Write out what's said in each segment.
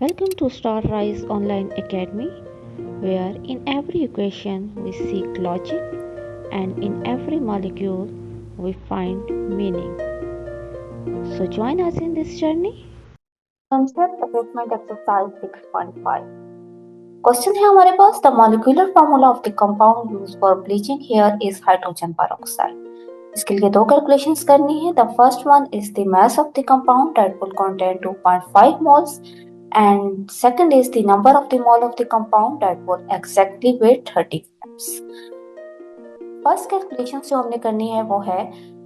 Welcome to Starrise Online Academy, where in every equation we seek logic and in every molecule we find meaning. So join us in this journey. Concept Assessment Exercise 6.5 question है हमारे पास the molecular formula of the compound used for bleaching hair is hydrogen peroxide. इसके लिए दो calculations करनी है। The first one is the mass of the compound that will contain 2.5 moles and second is the number of the mole of the compound that will exactly weigh 30 grams। First calculation जो हमने करनी है वो है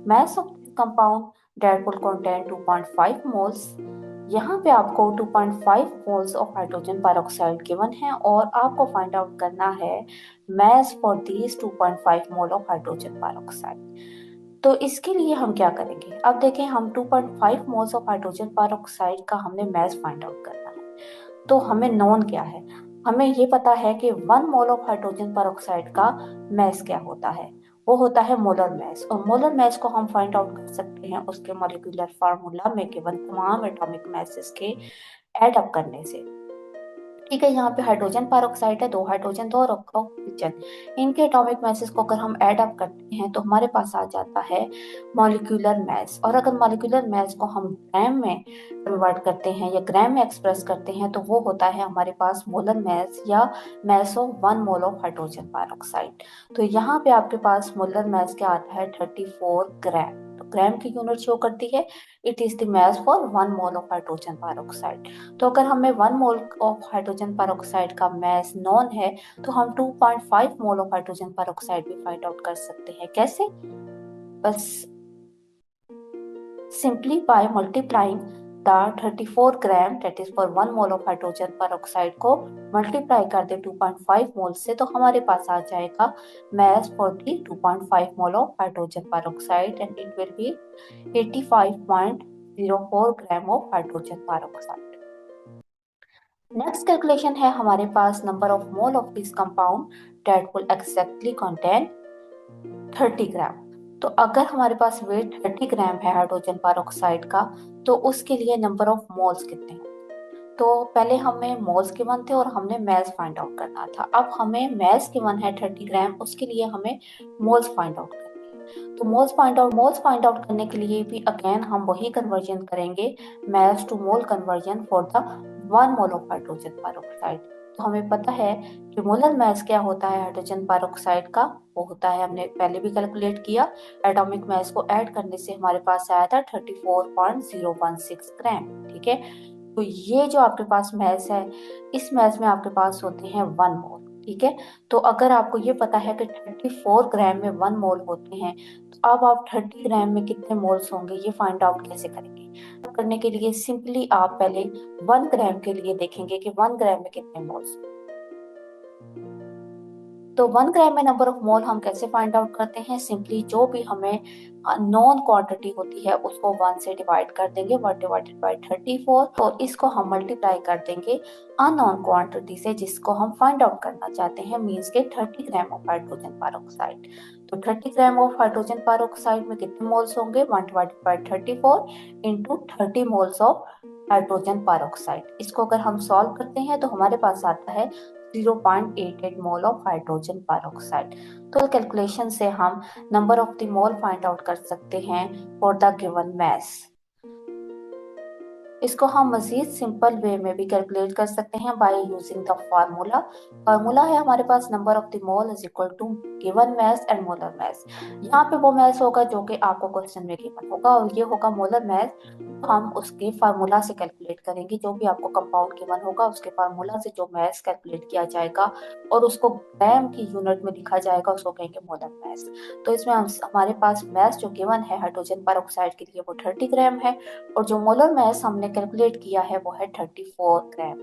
मास of the compound that will contain 2.5 moles। यहाँ पे आपको 2.5 moles of hydrogen peroxide given है और आपको फाइंड आउट करना है mass for these 2.5 mole of hydrogen peroxide. तो इसके लिए हम क्या करेंगे, अब देखें हम 2.5 मोल्स ऑफ हाइड्रोजन पेरोक्साइड का हमने मास फाइंड आउट करना है। तो हमें नोन क्या है, हमें ये पता है कि 1 मोल ऑफ हाइड्रोजन पेरोक्साइड का मास क्या होता है, वो होता है मोलर मास। और मोलर मास को हम फाइंड आउट कर सकते हैं उसके मॉलिक्यूलर फार्मूला में गिवन तमाम एटॉमिक मासेस के ऐड अप करने से। ठीक है, यहाँ पे हाइड्रोजन पेरोक्साइड है, दो हाइड्रोजन दो ऑक्सीजन, इनके एटॉमिक मासेस को अगर हम ऐड अप करते हैं तो हमारे पास आ जाता है मॉलिक्यूलर मास। और अगर मॉलिक्यूलर मास को हम ग्राम में कन्वर्ट करते हैं या ग्राम में एक्सप्रेस करते हैं तो वो होता है हमारे पास मोलर मास या mass of 1 mole of hydrogen peroxide. तो यहाँ पे आपके पास मोलर मास क्या आता है 34 ग्राम। तो ग्राम की यूनिट शो करती है, it is the mass for 1 mole of hydrogen peroxide. तो अगर हमें 1 मोल ऑफ हाइड्रोजन पेरोक्साइड का मास नॉन है तो हम 2.5 मोल ऑफ हाइड्रोजन पेरोक्साइड भी फाइंड आउट कर सकते हैं। कैसे? बस simply by multiplying the 34 gram that is for 1 mole of hydrogen peroxide को मल्टीप्लाई कर दे 2.5 मोल से तो हमारे पास आ जाएगा mass for the 2.5 mole of hydrogen peroxide and it will be 85.04 gram of hydrogen peroxide. Next calculation है हमारे पास number of mole of this compound that will exactly contain 30 gram. तो अगर हमारे पास वेट 30 ग्राम है हाइड्रोजन पेरोक्साइड का तो उसके लिए नंबर ऑफ मोल्स कितने हैं। तो पहले हमें मोल्स गिवन थे और हमने मास फाइंड आउट करना था। अब हमें मास गिवन है 30 ग्राम, उसके लिए हमें मोल्स फाइंड आउट करनी है। तो मोल्स फाइंड आउट करने के लिए भी अगेन हम वही कन्वर्जन करेंगे, mass to mole conversion for the 1 mole of hydrogen peroxide. तो हमें पता है कि मोलर मास क्या होता है हाइड्रोजन पेरोक्साइड का, वो होता है, हमने पहले भी कैलकुलेट किया, एटॉमिक मास को ऐड करने से हमारे पास आया था 34.016 ग्राम। ठीक है, तो ये जो आपके पास मैस है, इस मैस में आपके पास होते हैं 1 मोल। ठीक है, तो अगर आपको ये पता है कि 34 ग्राम में 1 मोल होते हैं तो अब आप 30 ग्राम में कितने मोल्स होंगे ये फाइंड आउट कैसे करेंगे। करने के लिए सिंपली आप पहले 1 ग्राम के लिए देखेंगे कि 1 ग्राम में कितने मोल्स। तो 1 ग्राम में नंबर ऑफ मोल हम कैसे फाइंड आउट करते हैं, सिंपली जो भी हमें नॉन क्वांटिटी होती है उसको 1 से डिवाइड कर देंगे, 1 डिवाइडेड बाय 34, और इसको हम मल्टीप्लाई कर देंगे अननोन क्वांटिटी से जिसको हम फाइंड आउट करना चाहते हैं, मींस के 30 ग्राम ऑफ हाइड्रोजन पेरोक्साइड। तो 30 ग्राम ऑफ हाइड्रोजन पेरोक्साइड में कितने मोल्स होंगे, 1 divided by 34 into 30 moles of hydrogen peroxide. इसको अगर हम सॉल्व करते हैं तो हमारे पास आता है 0.88 मोल ऑफ हाइड्रोजन पेरोक्साइड। तो कैलकुलेशन से हम number of the mole find out कर सकते हैं फॉर द गिवन मास। इसको हम मजीद सिंपल वे में भी कैलकुलेट कर सकते हैं by using the formula. Formula है हमारे पास number of the mole is equal to given mass and molar mass. यहाँ पे वो मास होगा जो कि आपको क्वेश्चन में गिवन होगा और ये होगा मोलर मास। हम उसके फार्मूला से कैलकुलेट करेंगे, जो भी आपको कंपाउंड गिवन होगा उसके फार्मूला से जो मास कैलकुलेट किया जाएगा और उसको ग्राम की यूनिट में लिखा जाएगा उसको कहेंगे मोलर मास। तो इसमें हमारे पास मास जो गिवन है हाइड्रोजन पेरोक्साइड के लिए वो 30 ग्राम है और जो मोलर मास हमने कैलकुलेट किया है वो है 34 ग्राम।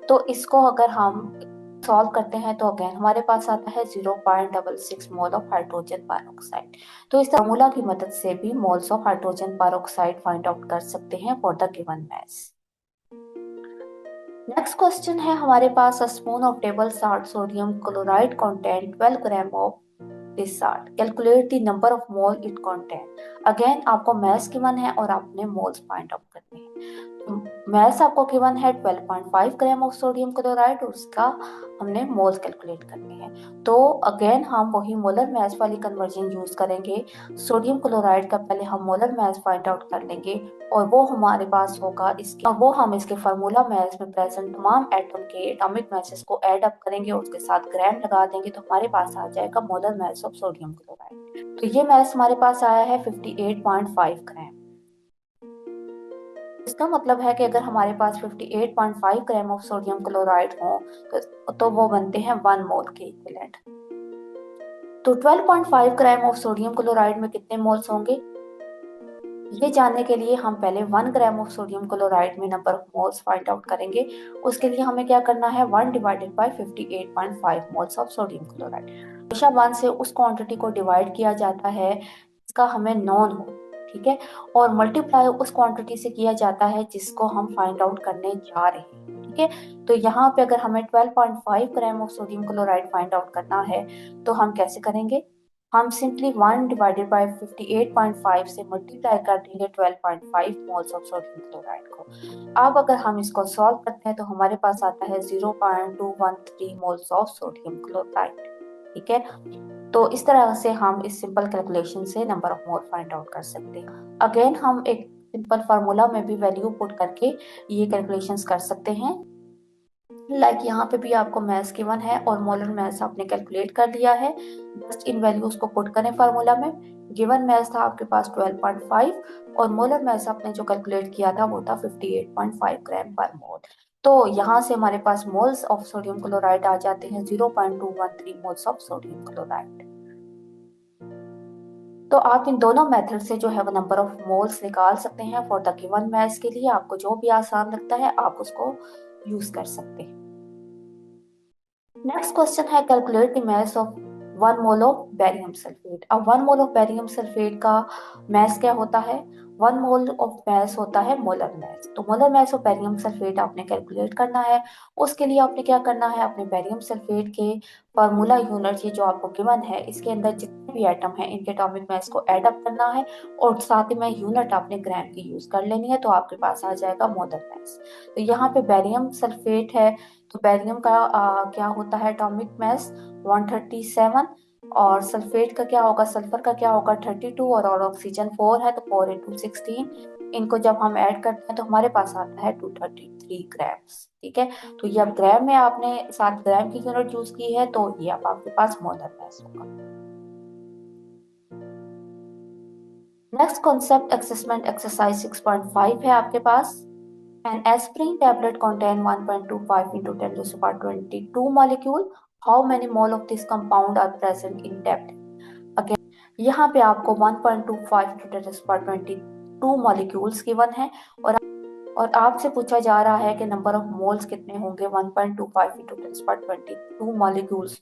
तो इसको अगर हम सॉल्व करते हैं तो अगेन हमारे पास आता है 0.66 मोल ऑफ हाइड्रोजन पेरोक्साइड। तो इस फार्मूला की मदद से भी moles of hydrogen peroxide find out कर सकते हैं for the given mass. Next question है हमारे पास, a spoon of table salt sodium chloride contain 12 gram of this salt, calculate the number of mole it contain. Again आपको mass given है और आपने मोल्स फाइंड आउट करने हैं। Maths आपको गिवन है 12.5 ग्राम ऑफ सोडियम क्लोराइड, उसका हमने मोल्स कैलकुलेट करने हैं। तो अगेन हम वही मोलर मैथ्स वाली कन्वर्जन यूज करेंगे। सोडियम क्लोराइड का पहले हम मोलर मैथ्स फाइंड आउट कर लेंगे और वो हमारे पास होगा इसके, और वो हम इसके फार्मूला मैथ्स में प्रेजेंट तमाम एटम के एटॉमिक मैसेज को ऐड अप करेंगे और उसके साथ ग्राम लगा देंगे, तो हमारे पास आ जाएगा molar maths of sodium chloride. तो ये मैथ्स हमारे पास आया है 58.5 ग्राम। इसका मतलब है कि अगर हमारे पास 58.5 ग्राम ऑफ सोडियम क्लोराइड हो तो वो बनते हैं 1 मोल के इक्विवेलेंट। तो 12.5 ग्राम ऑफ सोडियम क्लोराइड में कितने मोल्स होंगे, ये जानने के लिए हम पहले 1 ग्राम ऑफ सोडियम क्लोराइड में number of moles find out करेंगे। उसके लिए हमें क्या करना है, 1 divided by 58.5 moles of sodium chloride. हमेशा 1 से उस क्वांटिटी को डिवाइड किया जाता है जिसका हमें नॉन हो, ठीक है, और मल्टीप्लाई उस क्वांटिटी से किया जाता है जिसको हम फाइंड आउट करने जा रहे हैं, ठीक है। तो यहाँ पे अगर हमें 12.5 gram of sodium chloride find out करना है तो हम कैसे करेंगे, हम सिंपली 1 डिवाइडेड बाय 58.5 से मल्टीप्लाई कर देंगे 12.5 मोल्स ऑफ सोडियम क्लोराइड को। अब अगर हम इसको सॉल्व करते हैं तो हमारे पास आता है 0.213 मोल्स ऑफ सोडियम क्लोराइड, ठीक है। तो इस तरह से हम इस सिंपल कैलकुलेशन से number of mole find out कर सकते हैं। अगेन हम एक सिंपल फार्मूला में भी वैल्यू पुट करके ये कैलकुलेशंस कर सकते हैं। लाइक यहाँ पे भी आपको मैथ्स गिवन है और मोलर मैथ्स आपने कैलकुलेट कर लिया है, जस्ट इन वैल्यूज को पुट करें फार्मूला में। गिवन मैथ्स था आपके पास 12.5 और मोलर मैथ्स आपने जो कैलकुलेट किया था वो था 58.5 ग्राम पर मोल। तो यहाँ से हमारे पास मोल्स ऑफ सोडियम क्लोराइड आ जाते हैं 0.213 मोल्स ऑफ सोडियम क्लोराइड। तो आप इन दोनों मेथड से जो है वो नंबर ऑफ मोल्स निकाल सकते हैं फॉर द गिवन मैथ्स के लिए। आपको जो भी आसान लगता है आप उसको यूज कर सकते हैं। नेक्स्ट क्वेश्चन है calculate the mass of 1 mole of barium sulphate. अब 1 मोल ऑफ बेरियम सल्फेट का मास क्या होता है, 1 मोल ऑफ मास होता है मोलर मास। तो molar mass of barium sulphate आपने कैलकुलेट करना है। उसके लिए आपने क्या करना है, अपने बेरियम सल्फेट के फार्मूला यूनिट ये जो आपको गिवन है इसके अंदर जितने भी एटम है इनके एटॉमिक मास को ऐड अप करना है और साथ ही में यूनिट आपने ग्राम की यूज कर लेनी है, तो आपके पास आ जाएगा मोलर मास। तो यहाँ पे बेरियम सल्फेट है तो बेरियम का क्या होता है एटॉमिक मास 137 और सल्फेट का क्या होगा, सल्फर का क्या होगा 32 और ऑक्सीजन 4 है तो 4 into 16। इनको जब हम ऐड करते हैं तो हमारे पास आता है 233 ग्राम्स, ठीक है। तो ये अब ग्राम में आपने 7 ग्राम की यूनिट यूज की है तो ये अब आपके पास मोलर मास होगा। नेक्स्ट कॉन्सेप्ट असेसमेंट एक्सरसाइज 6.5 है आपके पास। An aspirin tablet contain 1.25 into 10 to the power 22 molecule. How many mole of this compound are present in tablet? Again, यहाँ पे आपको 1.25 into 10 to the power 22 molecules given है और आपसे पूछा जा रहा है कि नंबर ऑफ मोल्स कितने होंगे 1.25 into 10 to the power 22 molecules।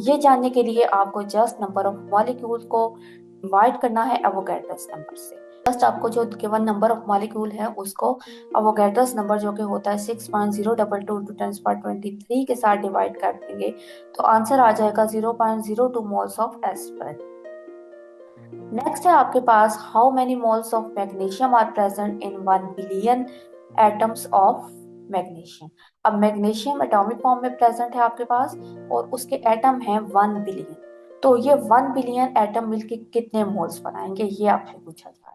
ये जानने के लिए आपको जस्ट नंबर ऑफ मॉलिक्यूल को डिवाइड करना है एवोगैड्रस नंबर से। जस्ट आपको जो गिवन नंबर ऑफ मॉलिक्यूल है उसको एवोगैड्रस नंबर जो कि होता है 6.022 into 10 power 23 के साथ डिवाइड कर देंगे तो आंसर आ जाएगा 0.02 मोल्स ऑफ एस्पिरिन। नेक्स्ट है आपके पास how many moles of magnesium are present in 1 billion atoms of magnesium. अब मैग्नीशियम एटॉमिक फॉर्म में प्रेजेंट है आपके पास और उसके एटम हैं 1 बिलियन। तो ये 1 बिलियन एटम मिलके कितने मोल्स बनाएंगे ये आपसे पूछा जा रहा है।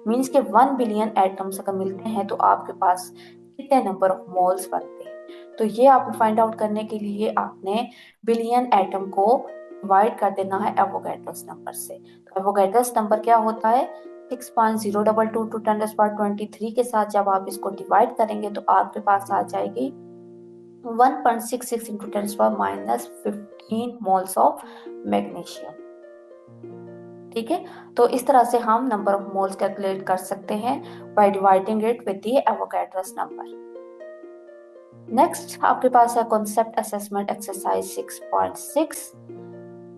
मीन्स के 1 बिलियन एटम्स अगर मिलते हैं तो आपके पास कितने नंबर ऑफ मोल्स बनते हैं। तो ये आप फाइंड आउट करने के लिए आपने बिलियन एटम को डिवाइड कर देना है एवोगैड्रस नंबर से। तो एवोगैड्रस नंबर क्या होता है 6.022 to 10 to the power 23 के साथ जब आप इसको डिवाइड करेंगे तो आपके पास आ जाएगी 1.66 into 10 to the power minus 15 moles of magnesium, ठीक है। तो इस तरह से हम नंबर ऑफ मोल्स कैलकुलेट कर सकते हैं by dividing it with the Avogadro's number. Next आपके पास है concept assessment exercise 6.6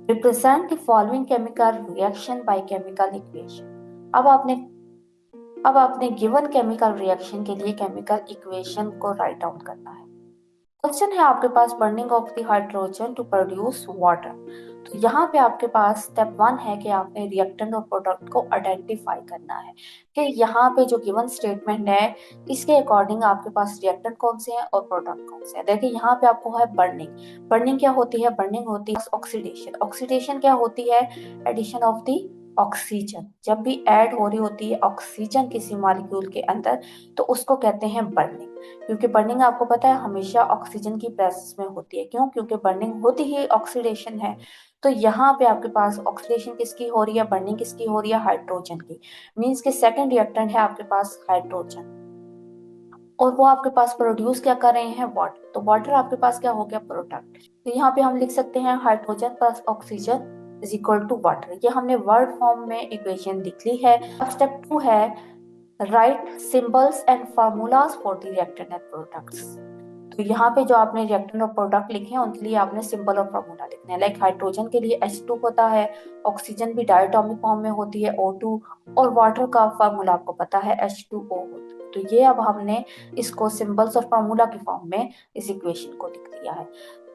represent the following chemical reaction by chemical equation. अब आपने गिवन केमिकल रिएक्शन के लिए केमिकल इक्वेशन को राइट डाउन करना है। क्वेश्चन है आपके पास burning of the hydrogen to produce water. तो यहाँ पे आपके पास स्टेप 1 है कि आपने रिएक्टेंट और प्रोडक्ट को आइडेंटिफाई करना है कि यहाँ पे जो गिवन स्टेटमेंट है इसके अकॉर्डिंग आपके पास रिएक्टेंट कौन से हैं और प्रोडक्ट कौन से हैं। देखिए यहाँ पे आपको है बर्निंग। बर्निंग क्या होती है? बर्निंग होती है ऑक्सीडेशन। ऑक्सीडेशन क्या होती है? Addition of the oxygen. जब भी ऐड हो रही होती है ऑक्सीजन किसी मॉलिक्यूल के अंदर तो उसको कहते हैं बर्निंग। क्योंकि बर्निंग आपको पता है हमेशा ऑक्सीजन की प्रेजेंस में होती है। क्यों? क्योंकि बर्निंग होती ही ऑक्सीडेशन है। तो यहाँ पे आपके पास ऑक्सीडेशन किसकी हो रही है? बर्निंग किसकी हो रही है? हाइड्रोजन की। मींस के सेकंड रिएक्टेंट है आपके पास हाइड्रोजन और वो आपके पास प्रोड्यूस क्या कर रहे हैं? वाटर। तो वाटर आपके पास क्या हो गया? प्रोडक्ट। तो यहाँ पे हम लिख सकते हैं hydrogen plus oxygen is equal to water. ये हमने वर्ड फॉर्म में इक्वेशन लिख ली है। अब स्टेप 2 है right symbols and formulas for the reactant and products. तो यहाँ पे जो आपने रिएक्टेंट और प्रोडक्ट लिखे हैं उनके लिए आपने सिंबल और फार्मूला लिखना है। लाइक हाइड्रोजन के लिए H2 होता है, ऑक्सीजन भी डायटोमिक फॉर्म में होती है O2 और वाटर का फार्मूला आपको पता है H2O होता है। तो ये अब हमने इसको सिंबल्स और फार्मूला की फॉर्म में इस इक्वेशन को लिख दिया है।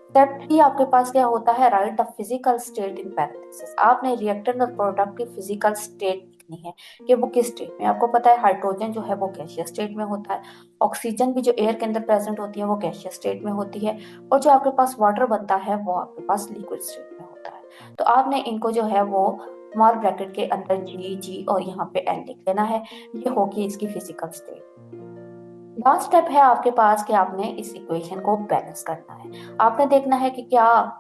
स्टेप 3 आपके पास क्या होता है? Right the physical state in parenthesis. आपने रिएक्टेंट और प्रोडक्ट की फिजिकल स्टेट लिखनी है कि वो किस स्टेट में। आपको पता है हाइड्रोजन जो है वो गैसियस स्टेट में होता है, ऑक्सीजन भी जो एयर के अंदर प्रेजेंट होती है वो गैसियस स्टेट में होती है और जो आपके पास वाटर बनता है वो आपके पास लिक्विड स्टेट में होता है। तो आपने इनको जो है वो स्मॉल ब्रैकेट के अंदर जी और यहाँ पे एल लिख लेना है। ये होगी इसकी फिजिकल स्टेट। लास्ट स्टेप है आपके पास कि आपने इस इक्वेशन को बैलेंस करना है। आपने देखना है कि क्या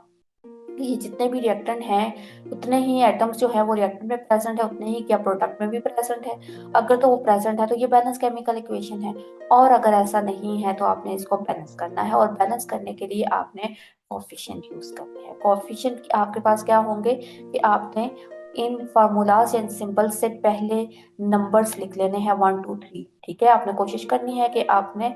ये जितने भी रिएक्टेंट हैं उतने ही एटम्स जो है वो रिएक्टेंट में प्रेजेंट है, उतने ही क्या प्रोडक्ट में भी प्रेजेंट है। अगर तो वो प्रेजेंट है तो ये बैलेंस केमिकल इक्वेशन है और अगर ऐसा नहीं है तो आपने इसको बैलेंस करना है और बैलेंस करने के लिए आपने कोफिशिएंट यूज करने हैं। कोफिशिएंट आपके पास क्या होंगे कि आपने इन फार्मूलाज एंड सिंबल से पहले नंबर्स लिख लेने हैं 1 2 3। ठीक है, आपने कोशिश करनी है कि आपने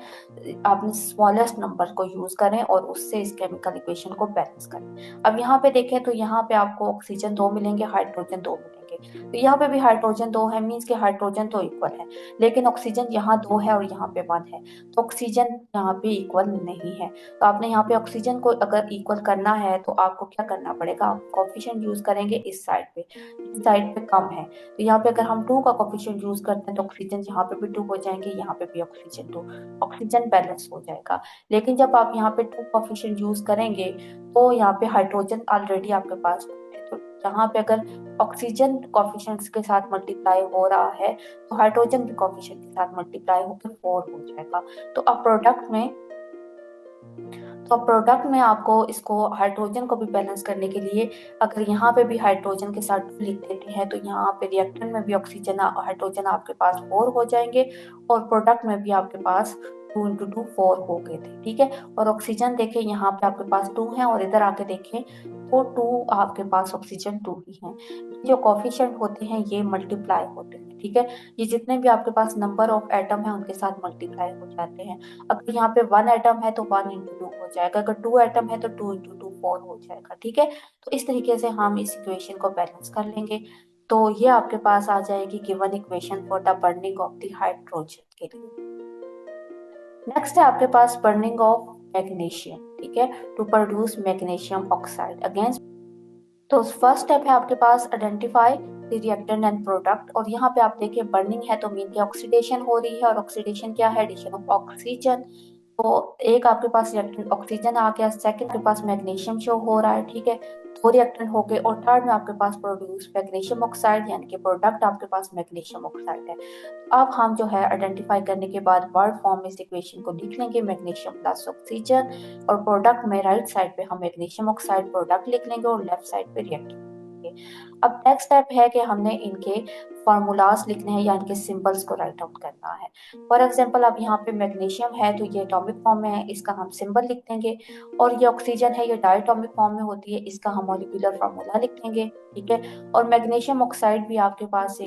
आपने स्मॉलेस्ट नंबर को यूज करें और उससे इस केमिकल इक्वेशन को बैलेंस करें। अब यहाँ पे देखें तो यहाँ पे आपको ऑक्सीजन 2 मिलेंगे, हाइड्रोजन 2 मिलेंगे। तो यहाँ पे भी हाइड्रोजन 2 है, मीन्स के हाइड्रोजन तो इक्वल है, लेकिन ऑक्सीजन यहाँ 2 है और यहाँ पे 1 है, तो ऑक्सीजन यहाँ पे इक्वल नहीं है। तो आपने यहाँ पे ऑक्सीजन को अगर इक्वल करना है तो आपको क्या करना पड़ेगा? आप कोफिशिएंट यूज करेंगे इस साइड पे, इस साइड पे कम है। तो यहाँ पे अगर हम 2 का कोफिशिएंट यूज करते हैं तो ऑक्सीजन यहाँ पे भी 2 हो जाएंगे, यहाँ पे भी ऑक्सीजन 2, ऑक्सीजन बैलेंस हो जाएगा। लेकिन जब आप यहाँ पे 2 कोफिशिएंट यूज करेंगे तो यहाँ पे हाइड्रोजन ऑलरेडी आपके पास है, तो यहाँ पे अगर ऑक्सीजन कोफिशिएंट्स के साथ मल्टीप्लाई हो रहा है तो हाइड्रोजन भी कोफिशिएंट के साथ मल्टीप्लाई होकर 4 हो जाएगा। तो अब प्रोडक्ट में आपको इसको हाइड्रोजन को भी बैलेंस करने के लिए अगर यहाँ पे भी हाइड्रोजन के साथ 2 लिख देते हैं तो यहाँ पे रिएक्टेंट में भी ऑक्सीजन हाइड्रोजन आपके पास 4 हो जाएंगे और प्रोडक्ट में भी आपके पास 2 इंटू 2 4 हो गए थे। ठीक है, और ऑक्सीजन देखें यहाँ पे आपके पास 2 है और इधर आके देखें तो 2 आपके पास ऑक्सीजन 2 ही है। जो कोफिशिएंट होते हैं ये मल्टीप्लाई होते हैं। ठीक है, ये जितने भी आपके पास नंबर ऑफ एटम है उनके साथ मल्टीप्लाई हो जाते हैं। अगर यहाँ पे 1 एटम है तो 1 इंटू 2 हो जाएगा, अगर 2 एटम है तो 2 इंटू 2 4 हो जाएगा। ठीक है, तो इस तरीके से हम इस इक्वेशन को बैलेंस कर लेंगे। तो ये आपके पास आ जाएगी given equation for the burning of the hydrogen के लिए। नेक्स्ट है आपके पास बर्निंग ऑफ मैग्नीशियम। ठीक है, to produce magnesium oxide against. तो फर्स्ट स्टेप है आपके पास identify the reactant and product और यहाँ पे आप देखिए बर्निंग है तो मीन की ऑक्सीडेशन हो रही है और ऑक्सीडेशन क्या है? Addition of oxygen. तो एक आपके पास रिएक्टेंट ऑक्सीजन आ गया, सेकंड के पास मैग्नीशियम शो हो रहा है। ठीक है, 2 रिएक्टेंट हो गए और थर्ड में आपके पास प्रोड्यूस मैग्नीशियम ऑक्साइड यानी कि प्रोडक्ट आपके पास मैग्नीशियम ऑक्साइड है। अब हम जो है आइडेंटिफाई करने के बाद वर्ड फॉर्म में इस इक्वेशन को लिख लेंगे मैग्नीशियम प्लस ऑक्सीजन और प्रोडक्ट में राइट साइड पे हम मैग्नीशियम ऑक्साइड प्रोडक्ट लिख लेंगे और लेफ्ट साइड पे रिएक्टेंट। अब नेक्स्ट स्टेप है कि हमने इनके फॉर्मूलाज लिखने हैं या इनके सिंबल्स को राइट आउट करना है। फॉर एग्जांपल अब यहाँ पे मैग्नीशियम है तो ये एटॉमिक फॉर्म में है, इसका हम सिंबल लिख देंगे और ये ऑक्सीजन है, ये डायटोमिक फॉर्म में होती है, इसका हम मॉलिक्यूलर फार्मूला लिख देंगे। ठीक है, और मैग्नीशियम ऑक्साइड भी आपके पास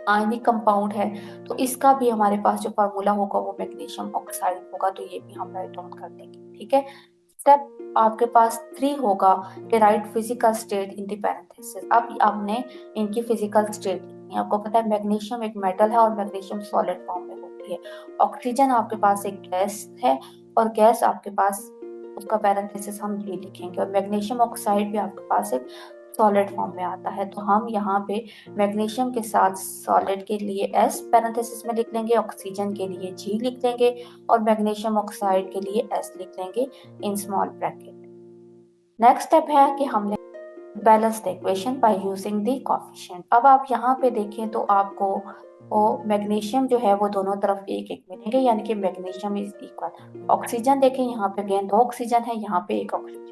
आयनिक कंपाउंड है तो इसका भी हमारे पास जो फार्मूला होगा वो मैग्नीशियम ऑक्साइड होगा, तो ये भी हम राइट डाउन कर देंगे। ठीक है, स्टेप आपके पास 3 होगा कि right physical state in the parenthesis. अब आपने इनकी फिजिकल स्टेट लिखनी है। आपको पता है मैग्नीशियम एक मेटल है और मैग्नीशियम सॉलिड फॉर्म में होती है। ऑक्सीजन आपके पास एक गैस है और गैस आपके पास उसका पैरेंथेसिस हम G लिखेंगे। और मैग्नीशियम ऑक्साइड भी आपके पास एक सॉलिड फॉर्म में आता है, तो हम यहाँ पे मैग्नीशियम के साथ सॉलिड के लिए S पैरेंथेसिस में लिख लेंगे, ऑक्सीजन के लिए G लिख लेंगे और मैग्नीशियम ऑक्साइड के लिए S लिख लेंगे in small bracket. Next step है कि हमने balance the equation by using the coefficient. अब आप यहाँ पे देखें तो आपको वो मैग्नीशियम जो है वो दोनों तरफ एक एक मिलेंगे, यानी कि मैग्नीशियम इज इक्वल। ऑक्सीजन देखें, यहाँ पे अगेन 2 ऑक्सीजन है, यहाँ पे 1 ऑक्सीजन है,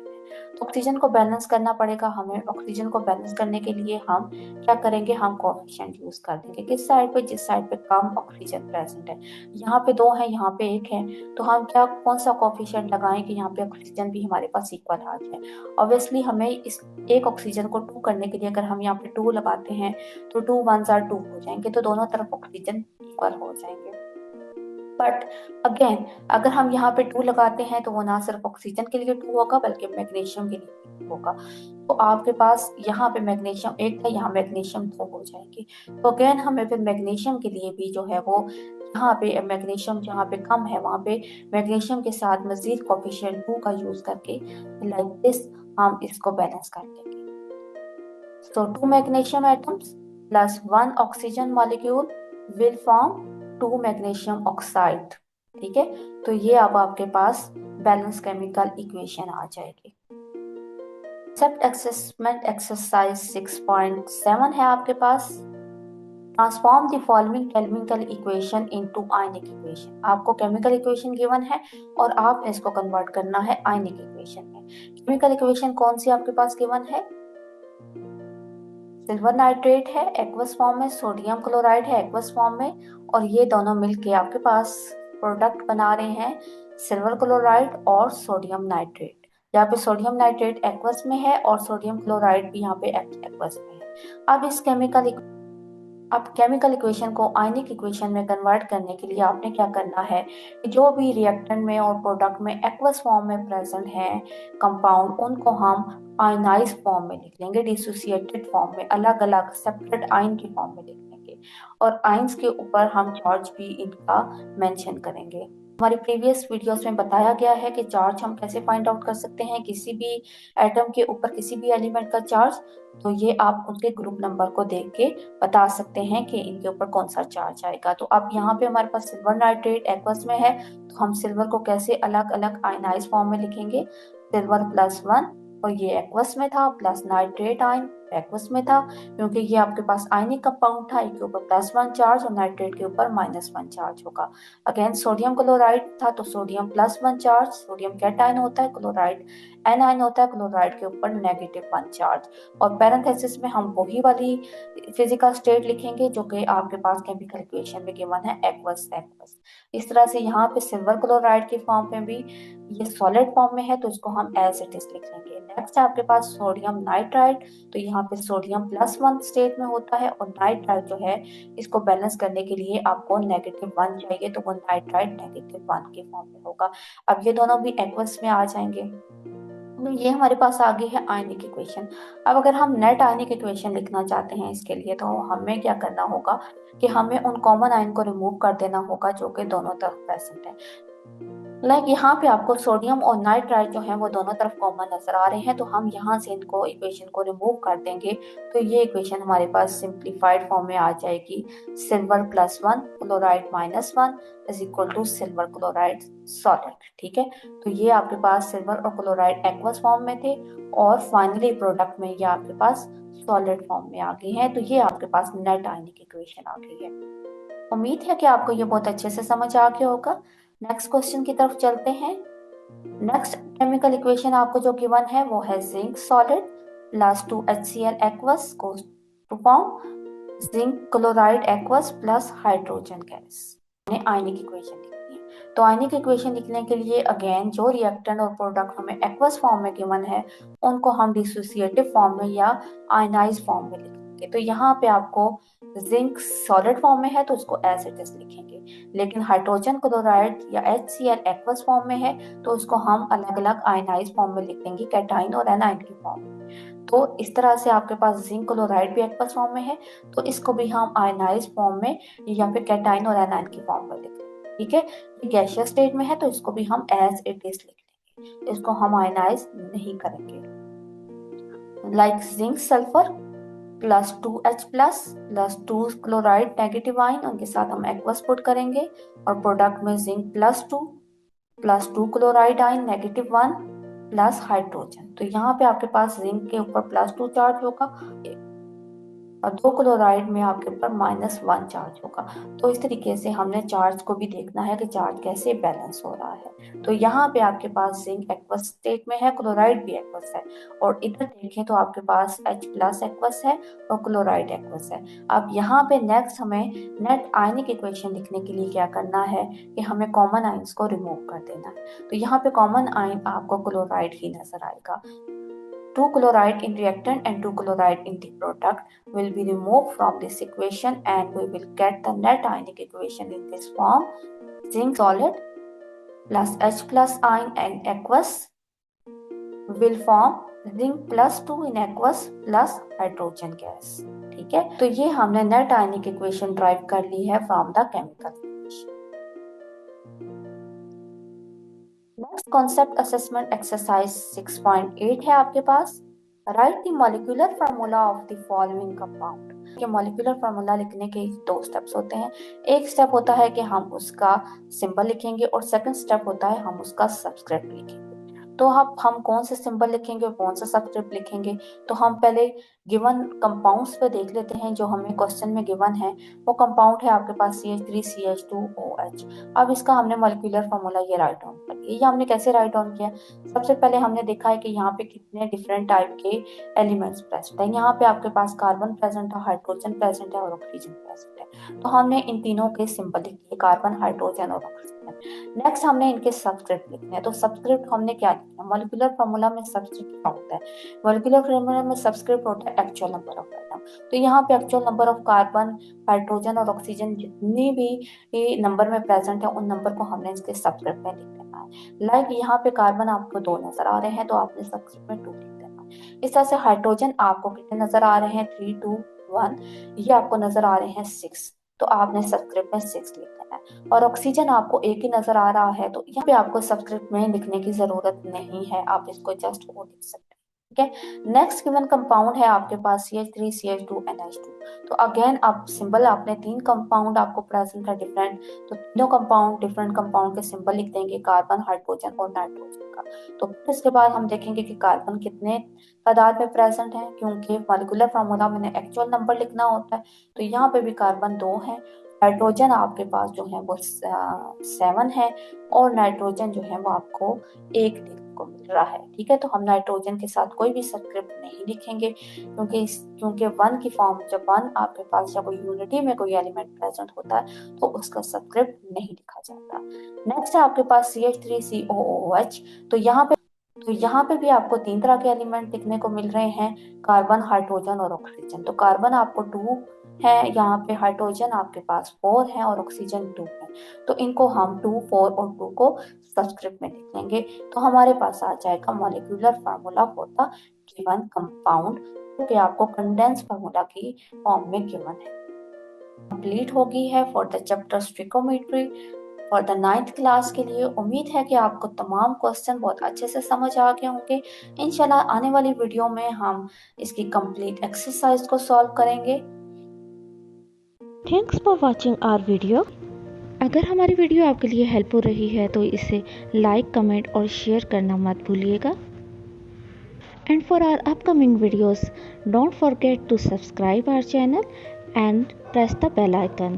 तो ऑक्सीजन को बैलेंस करना पड़ेगा हमें। ऑक्सीजन को बैलेंस करने के लिए हम क्या करेंगे, हम कोएफिशिएंट यूज कर देंगे। किस साइड पे, जिस साइड पे कम ऑक्सीजन प्रेजेंट है। यहाँ पे 2 है, यहाँ पे 1 है, तो हम क्या कौन सा कोएफिशिएंट लगाएं कि यहाँ पे ऑक्सीजन भी हमारे पास इक्वल आ जाए। ऑब्वियसली हमें इस एक ऑक्सीजन को 2 करने के लिए अगर हम यहाँ पे 2 लगाते हैं तो 2 1s are 2 हो जाएंगे, तो दोनों तरफ ऑक्सीजन इक्वल हो जाएंगे। बट अगेन अगर हम यहाँ पे 2 लगाते हैं तो वो ना सिर्फ ऑक्सीजन के लिए 2 होगा बल्कि मैग्नीशियम के लिए 2 होगा। तो आपके पास यहाँ पे मैग्नीशियम 1 था, यहाँ मैग्नीशियम 2 हो जाएंगे। तो अगेन हमें फिर मैग्नीशियम के लिए भी जो है वो यहाँ पे मैग्नीशियम जहाँ पे कम है वहाँ पे मैग्नीशियम के साथ मजीद कोएफिशिएंट 2 का यूज करके लाइक दिस हम इसको बैलेंस कर लेंगे। So 2 magnesium atoms plus 1 oxygen molecule will form 2 magnesium oxide। ठीक है, तो ये अब आपके पास बैलेंस केमिकल इक्वेशन आ जाएगी। कंसेप्ट असेसमेंट एक्सरसाइज 6.7 है आपके पास। Transform the following chemical equation into ionic equation. आपको केमिकल इक्वेशन गिवन है और आपने इसको कन्वर्ट करना है आयनिक इक्वेशन में। केमिकल इक्वेशन कौन सी आपके पास गिवन है, सिल्वर नाइट्रेट है एक्वस फॉर्म में, सोडियम क्लोराइड है एक्वस फॉर्म में, और ये दोनों मिलके आपके पास प्रोडक्ट बना रहे हैं सिल्वर क्लोराइड और सोडियम नाइट्रेट। यहाँ पे सोडियम नाइट्रेट एक्वस में है और सोडियम क्लोराइड भी यहाँ पे एक्वस में है। अब केमिकल इक्वेशन को आयनिक इक्वेशन में कन्वर्ट करने के लिए आपने क्या करना है, जो भी रिएक्टेंट में और प्रोडक्ट में एक्वस फॉर्म में प्रेजेंट है कंपाउंड, उनको हम आयनाइज फॉर्म में लिख लेंगे, डिसोसिएटेड फॉर्म में, अलग अलग सेपरेट आयन के फॉर्म में लिख लेंगे। और आयंस के ऊपर हम चार्ज भी इनका मेंशन करेंगे। हमारी प्रीवियस वीडियोस में बताया गया है कि चार्ज हम कैसे फाइंड आउट कर सकते हैं, किसी भी एटम के ऊपर किसी भी एलिमेंट का चार्ज, तो ये आप उनके ग्रुप नंबर को देख के बता सकते हैं कि इनके ऊपर कौन सा चार्ज आएगा। तो अब यहाँ पे हमारे पास सिल्वर नाइट्रेट एक्वस में है, तो हम सिल्वर को कैसे अलग अलग आयनाइज फॉर्म में लिखेंगे, सिल्वर +1, और ये एक्वस में था, प्लस नाइट्रेट आयन एक्वस में था, क्योंकि ये आपके पास आयनिक कंपाउंड था, एक के ऊपर +1 चार्ज और नाइट्रेट के ऊपर -1 चार्ज होगा। अगेन सोडियम क्लोराइड था, तो सोडियम +1 चार्ज, सोडियम कैटायन होता है, क्लोराइड एनायन होता है, क्लोराइड के ऊपर -1 चार्ज। और पैरेंथेसिस में हम वही वाली फिजिकल स्टेट लिखेंगे जो कि आपके पास केमिकल इक्वेशन में गिवन है एक्वस एक्वस। इस तरह से यहाँ पे सिल्वर क्लोराइड के फॉर्म में भी ये सॉलिड फॉर्म में है, तो इसको हम एज इट इज लिख लेंगे। नेक्स्ट है आपके पास सोडियम नाइट्राइड, तो यहाँ पे सोडियम +1 स्टेट में होता है और नाइट्राइड जो है इसको बैलेंस करने के लिए आपको -1 चाहिए, तो वो नाइट्राइड -1 के फॉर्म में होगा। अब ये दोनों भी एक्वस में आ जाएंगे, तो ये हमारे पास आ गई है आयनिक इक्वेशन। अब अगर हम नेट आयनिक इक्वेशन लिखना चाहते हैं इसके लिए, तो हमें क्या करना होगा कि हमें उन कॉमन आयन को रिमूव कर देना होगा जो कि दोनों तरफ प्रेजेंट है। यहाँ पे आपको सोडियम और नाइट्राइड जो है वो दोनों तरफ कॉमन नजर आ रहे हैं, तो हम यहाँ से इनको इक्वेशन को रिमूव कर देंगे, तो ये इक्वेशन हमारे पास सिंप्लीफाइड फॉर्म में आ जाएगी। Silver +1 chloride -1 is equal to silver chloride solid. ठीक है, तो ये आपके पास सिल्वर और क्लोराइड एक्वस फॉर्म में थे और फाइनली प्रोडक्ट में ये आपके पास सॉलिड फॉर्म में आ गई है, तो ये आपके पास नेट आयनिक इक्वेशन आ गई है। उम्मीद है कि आपको ये बहुत अच्छे से समझ आ गया होगा। नेक्स्ट क्वेश्चन की तरफ चलते हैं। नेक्स्ट केमिकल इक्वेशन आपको जो गिवन है वो है zinc solid plus 2 HCl aqueous goes to form zinc chloride aqueous plus hydrogen gas. Ionic equation लिखनी है, तो आयनिक इक्वेशन लिखने के लिए अगेन जो रिएक्टेंट और प्रोडक्ट हमें एक्वस फॉर्म में गिवन है उनको हम डिसोसिएटिव फॉर्म में या आयनाइज फॉर्म में लिखेंगे। तो यहाँ पे आपको जिंक सॉलिड फॉर्म में है तो उसको एज इट इज लिखेंगे, लेकिन हाइड्रोजन क्लोराइड या HCl एक्वस फॉर्म में है तो उसको हम अलग अलग आयनाइज फॉर्म में लिख देंगे, कैटाइन और एनाइन की फॉर्म में। तो इस तरह से आपके पास जिंक क्लोराइड भी एक्वस फॉर्म में है, तो इसको भी हम आयनाइज फॉर्म में या फिर कैटाइन और एनाइन की फॉर्म में लिख लेंगे। ठीक है, ये गैसियस स्टेट में है तो इसको भी हम एज इट इज लिख लेंगे। जाएगी, इसको हम आयनाइज नहीं करेंगे। Like zinc sulphur plus 2H plus 2 chloride negative ion, उनके साथ हम एक्वस पुट करेंगे और प्रोडक्ट में zinc plus 2 chloride ion -1 plus hydrogen. तो यहाँ पे आपके पास जिंक के ऊपर +2 चार्ज होगा और 2 क्लोराइड में आपके ऊपर -1 चार्ज होगा। तो इस तरीके से हमने चार्ज को भी देखना है कि चार्ज कैसे बैलेंस हो रहा है। तो यहाँ पे आपके पास जिंक एक्वस स्टेट में है, क्लोराइड भी एक्वस है, और इधर देखें तो आपके पास H+ एक्वस है और क्लोराइड एक्वस है। अब यहाँ पे नेक्स्ट हमें नेट आयनिक इक्वेशन लिखने के लिए क्या करना है कि हमें कॉमन आयंस को रिमूव कर देना है। तो यहाँ पे कॉमन आयन आपको क्लोराइड ही नजर आएगा। 2 chloride in reactant and 2 chloride in the product will be removed from this equation, and we will get the net ionic equation in this form: zinc solid plus H+ ion and aqueous will form zinc +2 in aqueous plus hydrogen gas। ठीक है, तो ये हमने net आयनिक equation drive कर ली है from the chemical equation. Next concept assessment exercise 6.8 है आपके पास। Write the molecular formula of the following compound. के मॉलिक्यूलर फार्मूला लिखने के 2 स्टेप्स होते हैं। एक स्टेप होता है कि हम उसका सिंबल लिखेंगे और सेकंड स्टेप होता है हम उसका सबस्क्रिप्ट लिखेंगे। तो हम कौन से सिंबल लिखेंगे और कौन सा सबस्क्रिप्ट लिखेंगे, तो हम पहले गिवन कंपाउंड्स पे देख लेते हैं जो हमें क्वेश्चन में गिवन है। वो कंपाउंड है आपके पास CH3CH2OH। अब इसका हमने मॉलिक्यूलर फार्मूला ये राइट डाउन कर लिया। ये हमने कैसे राइट डाउन किया, सबसे पहले हमने देखा है कि यहाँ पे कितने डिफरेंट टाइप के एलिमेंट्स प्रेजेंट है। यहाँ पे आपके पास कार्बन प्रेजेंट है, हाइड्रोजन प्रेजेंट है और ऑक्सीजन प्रेजेंट है। तो हमने इन तीनों के सिंबल लिख लिए, कार्बन, हाइड्रोजन और ऑक्सीजन। नेक्स्ट हमने इनके सबस्क्रिप्ट लिखने हैं। तो सबस्क्रिप्ट हमने क्या लिखा, मॉलिक्यूलर फार्मूला में सबस्क्रिप्ट क्या होता है, मॉलिक्यूलर फार्मूला में सबस्क्रिप्ट होता है एक्चुअल नंबर ऑफ एटम। तो यहाँ पे actual number of carbon, hydrogen और ऑक्सीजन जितनी भी नंबर में प्रेजेंट है उन नंबर को हमने इसके सबस्क्रिप्ट में लिख देना है। लाइक यहाँ पे कार्बन आपको 2 नजर आ रहे हैं तो आपने सबस्क्रिप्ट में 2 लिख देना। इस तरह से हाइड्रोजन आपको कितने नजर आ रहे हैं, 3, 2, 1, ये आपको नजर आ रहे हैं 6, तो आपने सबस्क्रिप्ट में 6 लिख देना है। और ऑक्सीजन आपको एक ही नजर आ रहा है तो यहाँ पे आपको सबस्क्रिप्ट में लिखने की जरूरत नहीं है, आप इसको जस्ट वो लिख सकते हैं। ठीक है, नेक्स्ट गिवन कंपाउंड है आपके पास CH3CH2NH2। तो अगेन अब सिंबल आपने 3 कंपाउंड आपको प्रेजेंट है डिफरेंट, तो तीनों कंपाउंड डिफरेंट कंपाउंड के सिंबल लिख देंगे, कार्बन, हाइड्रोजन और नाइट्रोजन का। तो इसके बाद हम देखेंगे कि कार्बन कितने तादाद में प्रेजेंट है, क्योंकि मॉलिक्यूलर फार्मूला में एक्चुअल नंबर लिखना होता है। तो यहाँ पे भी कार्बन 2 है, हाइड्रोजन आपके पास जो है वो 7 है और नाइट्रोजन जो है वो आपको 1 देखने को मिल रहा है। ठीक है, तो हम नाइट्रोजन के साथ कोई भी सबस्क्रिप्ट नहीं लिखेंगे क्योंकि 1 की फॉर्म, जब 1 आपके पास जब कोई यूनिटी में कोई एलिमेंट प्रेजेंट होता है तो उसका सबस्क्रिप्ट नहीं लिखा जाता। नेक्स्ट है आपके पास CH3COOH। तो यहाँ पे भी आपको 3 तरह के एलिमेंट दिखने को मिल रहे हैं, कार्बन, हाइड्रोजन और ऑक्सीजन। तो कार्बन आपको 2 है, यहाँ पे हाइड्रोजन आपके पास 4 है और ऑक्सीजन 2 है। तो इनको हम 2, 4 और 2 को सबस्क्रिप्ट में लिख लेंगे। तो हमारे पास आ जाएगा molecular formula for the given compound, जो कि आपको कंडेंस फार्मूला की फॉर्म में गिवन है। कंप्लीट हो गई है for the chapter stoichiometry for the 9th class के लिए। उम्मीद है कि आपको तमाम क्वेश्चन बहुत अच्छे से समझ आ गए होंगे। इंशाल्लाह आने वाली वीडियो में हम इसकी कंप्लीट एक्सरसाइज को सॉल्व करेंगे। Thanks for watching our video. अगर हमारी वीडियो आपके लिए हेल्प हो रही है तो इसे लाइक, कमेंट और शेयर करना मत भूलिएगा। And for our upcoming videos don't forget to subscribe our channel and press the bell icon.